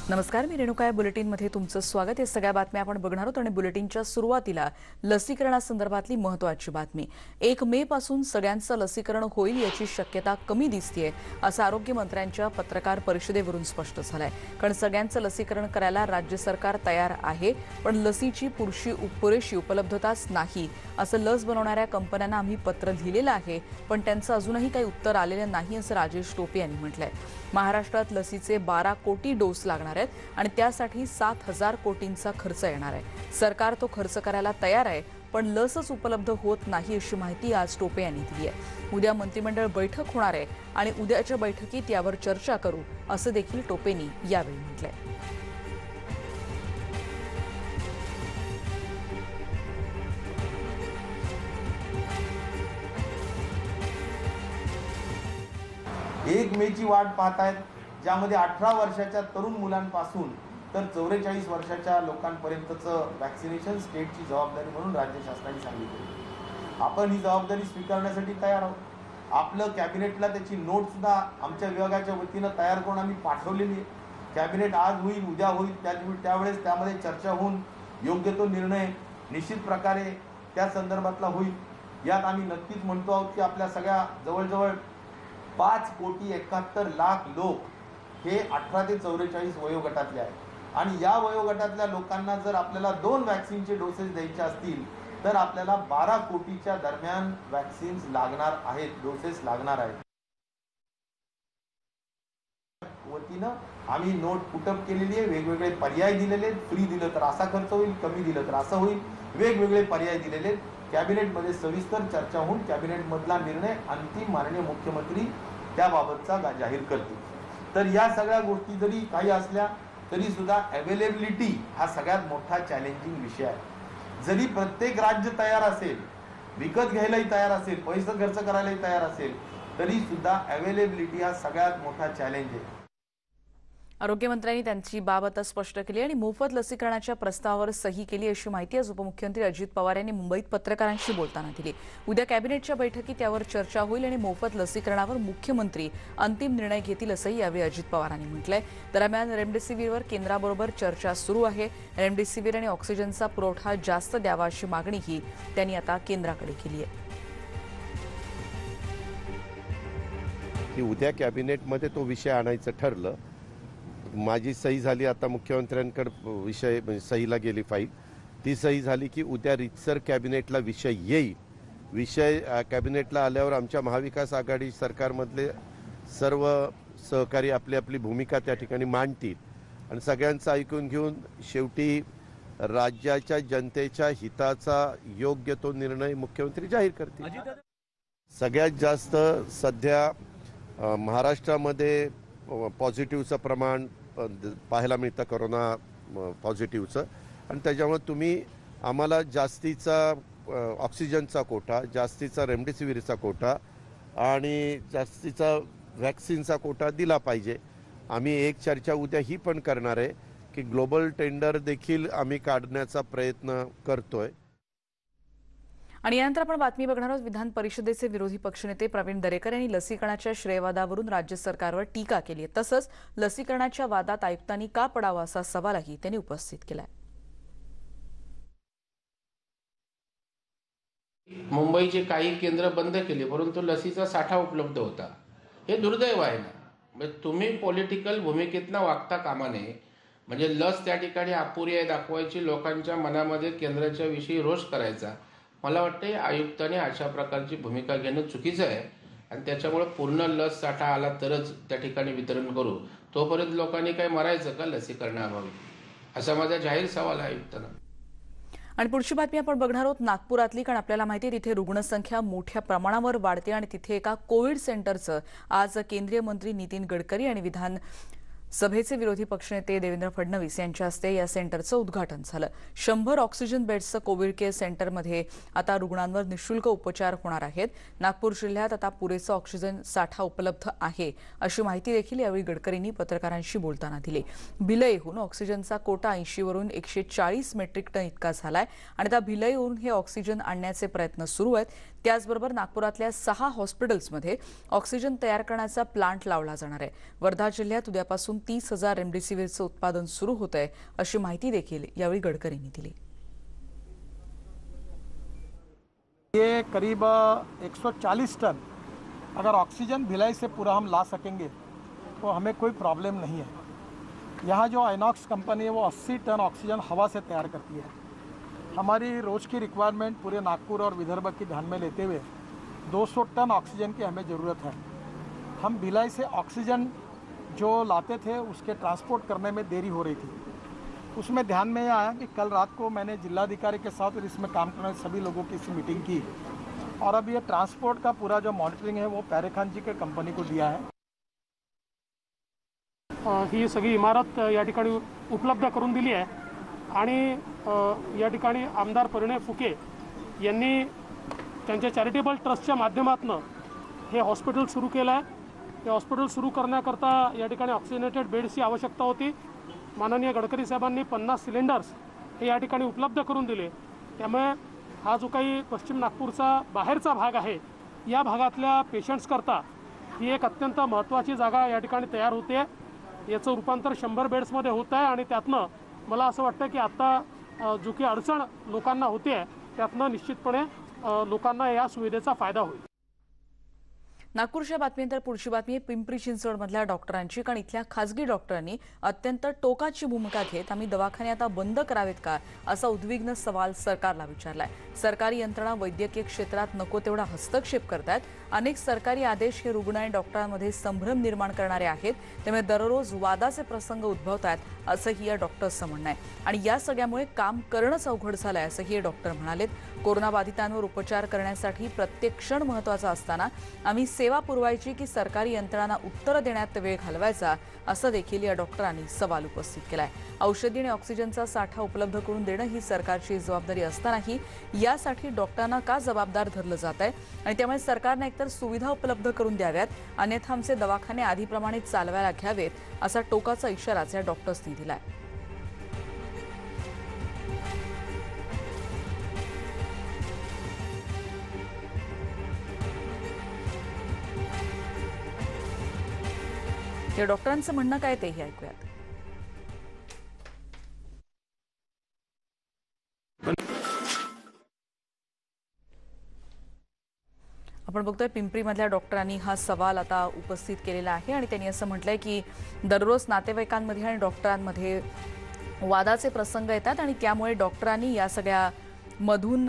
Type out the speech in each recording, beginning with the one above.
नमस्कार, मी रेणुका. बुलेटिनमध्ये तुमचं स्वागत. या सगळ्या बातम्या आपण बघणार आहोत आणि बुलेटिनच्या सुरुवातीला लसीकरणासंदर्भातली महत्त्वाची बातमी. 1 मे पासून सगळ्यांचं लसीकरण होईल याची शक्यता कमी दिसतेय, असं आरोग्यमंत्र्यांच्या पत्रकार परिषदेवरून स्पष्ट झालंय. कारण सगळ्यांचं लसीकरण करायला राज्य सरकार तयार आहे, पण लसीची पुरेशी उपलब्धताच नाही, असं लस बनवणाऱ्या कंपन्यांना आम्ही पत्र लिहिलेलं आहे, पण त्यांचं अजूनही काही उत्तर आलेलं नाही, असं राजेश टोपे यांनी म्हटलंय. महाराष्ट्रात लसीचे 12 कोटी डोस लागणार आहेत आणि त्यासाठी 7,000 कोटींचा खर्च येणार आहे. सरकार तो खर्च करायला तयार आहे, पण लसच उपलब्ध होत नाही, अशी माहिती आज टोपे यांनी दिली आहे. उद्या मंत्रिमंडळ बैठक होणार आहे आणि उद्याच्या बैठकीत यावर चर्चा करू, असं देखील टोपेंनी यावेळी म्हटलंय. एक मेची वाट पाहत आहेत, ज्यामध्ये 18 वर्षाच्या तरुण मुलांपासून तर 44 वर्षाच्या लोकांपर्यंतचं वॅक्सिनेशन स्टेटची जबाबदारी म्हणून राज्य शासनाने सांगितली. आपण ही जबाबदारी स्वीकारण्यासाठी तयार आहोत. आपलं कॅबिनेटला त्याची नोट सुद्धा आमच्या विभागाच्या वतीनं तयार करून आम्ही पाठवलेली आहे. कॅबिनेट आज होईल, उद्या होईल, त्यावेळेस त्यामध्ये चर्चा होऊन योग्य तो निर्णय निश्चित प्रकारे त्या संदर्भातला होईल. यात आम्ही नक्कीच म्हणतो आहोत की आपल्या सगळ्या जवळजवळ 5,71,00,000 लोक हे 18 ते 44 वयोगटातले आहेत आणि या वयोगटातल्या लोकांना जर आपल्याला 2 वॅक्सिनचे डोसेस द्यायचे असतील तर आपल्याला 12 कोटीच्या दरम्यान वॅक्सिन्स लागणार आहेत, डोसेस लागणार आहेत. वतीनं आम्ही नोट पुटअप केलेली आहे, वेगवेगळे पर्याय दिलेले आहेत. फ्री दिलं तर असा खर्च होईल, कमी दिलं तर असं होईल, वेगवेगळे पर्याय दिलेले आहेत. कॅबिनेटमध्ये सविस्तर चर्चा होऊन कॅबिनेटमधला निर्णय अंतिम माननीय मुख्यमंत्री त्याबाबतचा जाहीर करतील. तर या सगळ्या गोष्टी जरी काही असल्या तरी सुद्धा अवेलेबिलिटी हा सगळ्यात मोठा चॅलेंजिंग विषय आहे. जरी प्रत्येक राज्य तयार असेल, विकत घ्यायलाही तयार असेल, पैसे खर्च करायलाही तयार असेल, तरी सुद्धा अवेलेबिलिटी हा सगळ्यात मोठा चॅलेंज आहे. आरोग्यमंत्र्यांनी त्यांची बाब आता स्पष्ट केली आणि मोफत लसीकरणाच्या प्रस्तावावर सही केली, अशी माहिती आज उपमुख्यमंत्री अजित पवार यांनी मुंबईत पत्रकारांशी बोलताना दिली. उद्या कॅबिनेटच्या बैठकीत यावर चर्चा होईल आणि मोफत लसीकरणावर मुख्यमंत्री अंतिम निर्णय घेतील, असंही यावेळी अजित पवारांनी म्हटलंय. दरम्यान रेमडेसिवीरवर केंद्राबरोबर चर्चा सुरू आहे. रेमडेसिवीर आणि ऑक्सिजनचा पुरवठा जास्त द्यावा, अशी मागणीही त्यांनी आता केंद्राकडे केली आहे. उद्या कॅबिनेटमध्ये तो विषय आणायचं ठरलं. माझी सही झाली, आता मुख्यमंत्र्यांकडे विषय म्हणजे सहीला गेली फाईल, ती सही झाली की उद्या रितसर कॅबिनेटला विषय येईल. विषय कॅबिनेटला आल्यावर आमच्या महाविकास आघाडी सरकारमधले सर्व सहकारी आपली आपली भूमिका त्या ठिकाणी मांडतील आणि सगळ्यांचं ऐकून घेऊन शेवटी राज्याच्या जनतेच्या हिताचा योग्य तो निर्णय मुख्यमंत्री जाहीर करतील. सगळ्यात जास्त सध्या महाराष्ट्रामध्ये पॉझिटिव्हचं प्रमाण पाहायला मिळतं, कोरोना पॉझिटिव्हचं, आणि त्याच्यामुळे तुम्ही आम्हाला जास्तीचा ऑक्सिजनचा कोटा, जास्तीचा रेमडेसिवीरचा कोटा आणि जास्तीचा वॅक्सिनचा कोटा दिला पाहिजे. आम्ही एक चर्चा उद्या ही पण करणार आहे की ग्लोबल टेंडर देखील आम्ही काढण्याचा प्रयत्न करतोय. आणि यानंतर आपण बातमी बघणार आहोत. विधान परिषदेचे विरोधी पक्षनेते प्रवीण दरेकर यांनी लसीकरणाच्या श्रेयवादावरून राज्य सरकारवर टीका केली आहे. तसंच लसीकरणाच्या वादात आयुक्तांनी का पडावा, असा सवालही त्यांनी उपस्थित केलाय. मुंबईचे काही केंद्र बंद केले, परंतु लसीचा साठा उपलब्ध होता. हे दुर्दैव आहे ना. म्हणजे तुम्ही पॉलिटिकल भूमिकेतनं वागता कामा नये. म्हणजे लस त्या ठिकाणी अपुरी आहे दाखवायची, लोकांच्या मनामध्ये केंद्राच्या विषयी रोष करायचा. मला वाटते आयुक्तांनी अशा प्रकारची भूमिका घेणं चुकीचं आहे आणि त्याच्यामुळे पूर्ण लस साठा आला तरच त्या ठिकाणी वितरण करू. तोपर्यंत लोकांनी काय मरायचं का लसीकरणाअभावी, असा माझा जाहीर सवाल आहे आयुक्तांना. आणि पुढची बातमी आपण बघणार आहोत नागपुरातली. कारण आपल्याला माहिती आहे तिथे रुग्णसंख्या मोठ्या प्रमाणावर वाढते आणि तिथे एका कोविड सेंटरचं आज केंद्रीय मंत्री नितीन गडकरी आणि विधान सभेचे विरोधी पक्षनेते देवेंद्र फडणवीस यांच्या हस्ते या सेंटरचं उद्घाटन झालं. 100 ऑक्सिजन बेड्सचं कोविड केअर सेंटरमध्ये आता रुग्णांवर निःशुल्क उपचार होणार आहेत. नागपूर जिल्ह्यात आता पुरेसा ऑक्सिजन साठा उपलब्ध आहे, अशी माहिती देखील यावेळी गडकरींनी पत्रकारांशी बोलताना दिली. भिलईहून ऑक्सिजनचा कोटा 80 वरून 140 मेट्रिक टन इतका झालाय आणि आता भिलईहून हे ऑक्सिजन आणण्याचे प्रयत्न सुरू आहेत. त्याचबरोबर नागपुरातल्या 6 हॉस्पिटल्समध्ये ऑक्सिजन तयार करण्याचा प्लांट लावला जाणार आहे. वर्धा जिल्ह्यात उद्यापासून 30,000 रेमडेसिवीरचं उत्पादन सुरू होत आहे, अशी माहिती देखील यावेळी गडकरींनी दिली. ये करीब 140 टन अगर ऑक्सीजन भिलाई से पूरा हम ला सकेंगे तो हमें कोई प्रॉब्लम नहीं है. यहाँ जो आइनॉक्स कंपनी है वो 80 टन ऑक्सीजन हवा से तैयार करती है. हमारी रोज़ की रिक्वायरमेंट पूरे नागपुर और विदर्भ की ध्यान में लेते हुए 200 टन ऑक्सीजन की हमें ज़रूरत है. हम भिलाई से ऑक्सीजन जो लाते थे उसके ट्रांसपोर्ट करने में देरी हो रही थी. उसमें ध्यान में आया कि कल रात को मैंने जिलाधिकारी के साथ और इसमें काम करने सभी लोगों की इस मीटिंग की और अब ये ट्रांसपोर्ट का पूरा जो मॉनिटरिंग है वो पैरेखान जी के कंपनी को दिया है. ही सगळी इमारत या ठिकाणी उपलब्ध करून दिली आहे आणि या ठिकाणी आमदार परिणय फुके यांनी त्यांच्या चॅरिटेबल ट्रस्टच्या माध्यमातून हे हॉस्पिटल सुरू केलं आहे. हे हॉस्पिटल सुरू करण्याकरता या ठिकाणी ऑक्सिजनेटेड बेड्सची आवश्यकता होती. माननीय गडकरी साहेबांनी 50 सिलेंडर्स हे या ठिकाणी उपलब्ध करून दिले. त्यामुळे हा जो काही पश्चिम नागपूरचा बाहेरचा भाग आहे या भागातल्या पेशंट्स करता ही एक अत्यंत महत्त्वाची जागा या ठिकाणी तयार होते. याचं रूपांतर 100 बेड्समध्ये होत आहे आणि त्यातनं मला असं वाटतं की आता जो की अडचण लोकांना होते त्यातनं निश्चितपणे लोकांना या सुविधेचा फायदा होईल. नागपूरच्या बातमीनंतर पुढची बातमी पिंपरी चिंचवडमधल्या डॉक्टरांची. कारण इथल्या खासगी डॉक्टरांनी अत्यंत टोकाची भूमिका घेत आम्ही दवाखाने आता बंद करावेत का असा उद्विग्न सवाल सरकारला विचारलाय. सरकारी यंत्रणा वैद्यकीय क्षेत्रात नको तेवढा हस्तक्षेप करतात. अनेक सरकारी आदेश हे रुग्ण आणि डॉक्टरांमध्ये संभ्रम निर्माण करणारे आहेत. त्यामुळे दररोज वादाचे प्रसंग उद्भवतात असंही या डॉक्टर्सचं म्हणणं आहे. आणि या सगळ्यामुळे काम करणंच अवघड झालंय असंही हे डॉक्टर म्हणालेत. कोरोनाबाधितांवर उपचार करण्यासाठी प्रत्येक क्षण महत्त्वाचा असताना आम्ही सेवा पुरवायची की सरकारी यंत्रणांना उत्तर देण्यात वेळ घालवायचा असं देखील या डॉक्टरांनी सवाल उपस्थित केलाय. औषधी आणि ऑक्सिजनचा साठा उपलब्ध करून देणं ही सरकारची जबाबदारी असतानाही यासाठी डॉक्टरांना का जबाबदार धरलं जात आहे आणि त्यामुळे सरकारने एकतर सुविधा उपलब्ध करून द्याव्यात अन्यथा आमचे दवाखाने आधीप्रमाणे चालवायला घ्यावेत असा टोकाचा इशाराच या डॉक्टर्सनी दिलाय. या डॉक्टरांचं म्हणणं काय तेही ऐकूयात. आपण बघतोय पिंपरीमधल्या डॉक्टरांनी हा सवाल आता उपस्थित केलेला आहे आणि त्यांनी असं म्हटलंय की दररोज नातेवाईकांमध्ये आणि डॉक्टरांमध्ये वादाचे प्रसंग येतात आणि त्यामुळे डॉक्टरांनी या सगळ्या मधून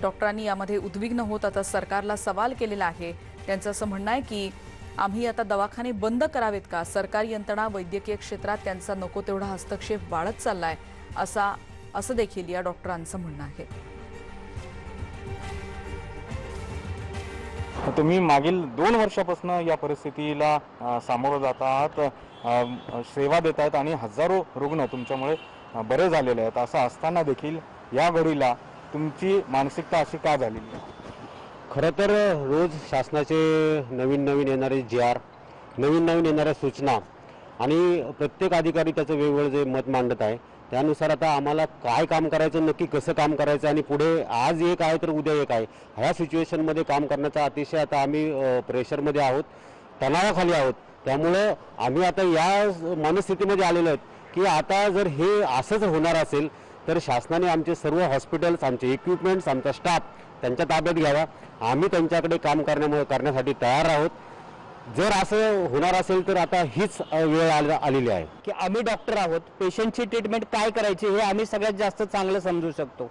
डॉक्टरांनी यामध्ये उद्विग्न होत आता सरकारला सवाल केलेला आहे. त्यांचं असं म्हणणं आहे की आम्ही आता दवाखाने बंद करावेत का. सरकारी यंत्रणा वैद्यकीय क्षेत्रात त्यांचा नको तेवढा हस्तक्षेप वाढत चाललाय असं देखील या डॉक्टरांचं म्हणणं आहे. तुम्ही मागील 2 वर्षापासून या परिस्थितीला सामोरं जात आहात, सेवा देत आहेत आणि हजारो रुग्ण तुमच्यामुळे बरे झालेले आहेत. असं असताना देखील या घडीला तुमची मानसिकता अशी का झालेली आहे? खरं तर रोज शासनाचे नवीन येणारे JR, नवीन येणाऱ्या सूचना आणि प्रत्येक अधिकारी त्याचं वेगवेगळं जे मत मांडत आहे त्यानुसार आता आम्हाला काय काम करायचं, नक्की कसं काम करायचं आणि पुढे आज एक आहे तर उद्या एक आहे ह्या सिच्युएशनमध्ये काम करण्याचा अतिशय आता आम्ही प्रेशरमध्ये आहोत, तणावाखाली आहोत. त्यामुळं आम्ही आता या मनस्थितीमध्ये आलेलो आहोत की आता जर हे असंच होणार असेल तर शासनाने आमचे सर्व हॉस्पिटल्स, आमचे इक्विपमेंट्स, आमचा स्टाफ त्यांच्या ताब्यात घ्यावा. आम्ही त्यांच्याकडे काम करण्यासाठी तयार आहोत. जर असं होणार असेल तर आता हीच वेळ आलेली आहे की आम्ही डॉक्टर आहोत. पेशंटची ट्रीटमेंट काय करायची हे आम्ही सगळ्यात जास्त चांगलं समजू शकतो.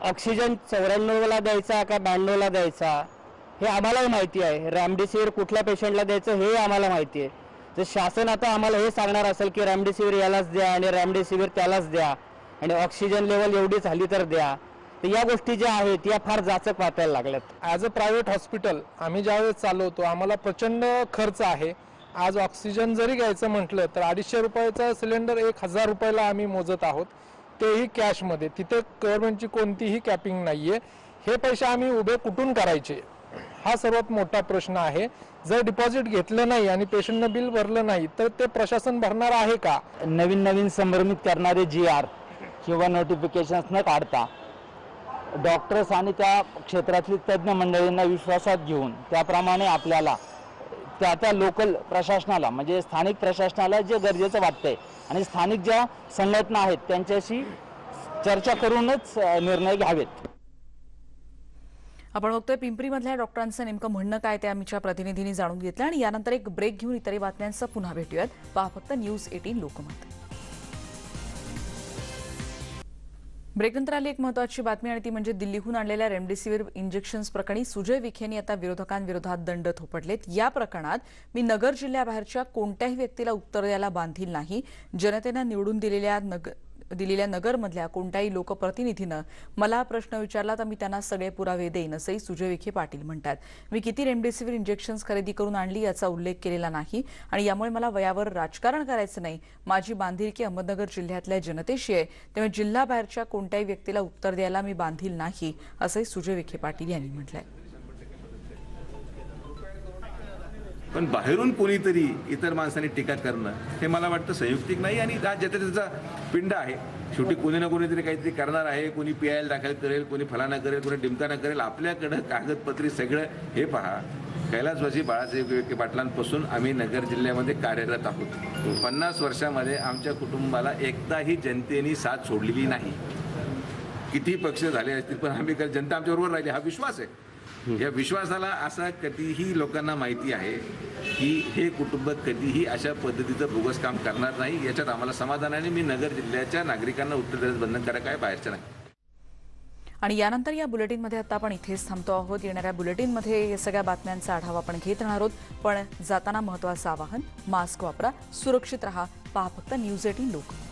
ऑक्सिजन 94ला द्यायचा का 92ला द्यायचा हे आम्हालाही माहिती आहे. रेमडेसिवीर कुठल्या पेशंटला द्यायचं हे आम्हाला माहिती आहे. जर शासन आता आम्हाला हे सांगणार असेल की रेमडेसिवीर यालाच द्या आणि रेमडेसिवीर त्यालाच द्या आणि ऑक्सिजन लेवल एवढी झाली तर द्या, तर या गोष्टी ज्या आहेत या फार जाचक वाटायला लागल्यात. ॲज अ प्रायव्हेट हॉस्पिटल आम्ही ज्यावेळेस चालवतो आम्हाला प्रचंड खर्च आहे. आज ऑक्सिजन जरी घ्यायचं म्हटलं तर 250 रुपयाचा सिलेंडर 1000 रुपयाला आम्ही मोजत आहोत, तेही कॅशमध्ये. तिथे गव्हर्नमेंटची कोणतीही कॅपिंग नाही आहे. हे पैसे आम्ही उभे कुठून करायचे हा सर्वात मोठा प्रश्न आहे. जर डिपॉझिट घेतलं नाही आणि पेशंटनं बिल भरलं नाही तर ते प्रशासन भरणार आहे का? नवीन संभ्रमित करणारे JR किंवा नोटिफिकेशन्स न काढता डॉक्टर्स आणि त्या क्षेत्रातली तज्ज्ञ मंडळींना विश्वासात घेऊन त्याप्रमाणे आपल्याला त्या लोकल प्रशासनाला म्हणजे स्थानिक प्रशासनाला जे गरजेचं वाटतंय आणि स्थानिक ज्या संघटना आहेत त्यांच्याशी चर्चा करूनच निर्णय घ्यावेत. आपण बघतोय पिंपरीमधल्या डॉक्टरांचं नेमकं म्हणणं काय ते आमच्या प्रतिनिधींनी जाणून घेतलं आणि यानंतर एक ब्रेक घेऊन इतर बातम्यांचं पुन्हा भेटूयात. पहा फक्त न्यूज 18 लोकमत. ब्रेकनंतर आली एक महत्त्वाची बातमी आणि ती म्हणजे दिल्लीहून आणलेल्या रेमडेसिवीर इंजेक्शन्स प्रकरणी सुजय विखेंनी आता विरोधकांविरोधात दंड थोपटलेत. या प्रकरणात मी नगर जिल्ह्याबाहेरच्या कोणत्याही व्यक्तीला उत्तर द्यायला बांधील नाही. जनतेनं निवडून दिलेल्या नगरमधल्या कोणत्याही लोकप्रतिनिधीनं मला प्रश्न विचारला तर मी त्यांना सगळे पुरावे देईन असंही सुजय विखे पाटील म्हणतात. मी किती रेमडेसिवीर इंजेक्शन्स खरेदी करून आणली याचा उल्लेख केलेला नाही आणि यामुळे मला वयावर राजकारण करायचं नाही. माझी बांधिलकी अहमदनगर जिल्ह्यातल्या जनतेशी आहे, त्यामुळे जिल्ह्याबाहेरच्या कोणत्याही व्यक्तीला उत्तर द्यायला मी बांधील नाही असंही सुजय विखे पाटील यांनी म्हटलंय. पण बाहेरून कोणीतरी इतर माणसांनी टीका करणं हे मला वाटतं संयुक्तिक नाही आणि ज्याचा त्याचा पिंड आहे. शेवटी कोणी ना कोणीतरी काहीतरी करणार आहे. कोणी PIL दाखल करेल, कोणी फलाना करेल, कोणी डिमकाना करेल. आपल्याकडं कागदपत्री सगळं हे पहा. कैलासवासी बाळासाहेब विखे पाटलांपासून आम्ही नगर जिल्ह्यामध्ये कार्यरत आहोत. 50 वर्षामध्ये आमच्या कुटुंबाला एकदाही जनतेने साथ सोडलेली नाही. किती पक्ष झाले असतील पण आम्ही जनता आमच्याबरोबर राहिली हा विश्वास आहे. या विश्वासाला असा कधीही लोकांना माहिती आहे की हे कुटुंब कधीही अशा पद्धतीचं बोगस काम करणार नाही. याच्यात आम्हाला समाधान आहे. मी नगर जिल्ह्याच्या नागरिकांना उत्तर देण्यास बंधनकारक आहे, बाहेरच्या नाही. आणि यानंतर या बुलेटिनमध्ये आता आपण इथेच थांबतो आहोत. येणाऱ्या बुलेटिनमध्ये या सगळ्या बातम्यांचा आढावा आपण घेत राहणार आहोत. पण जाताना महत्त्वाचं आवाहन, मास्क वापरा, सुरक्षित रहा. पहा फक्त न्यूज 18 लोकमत.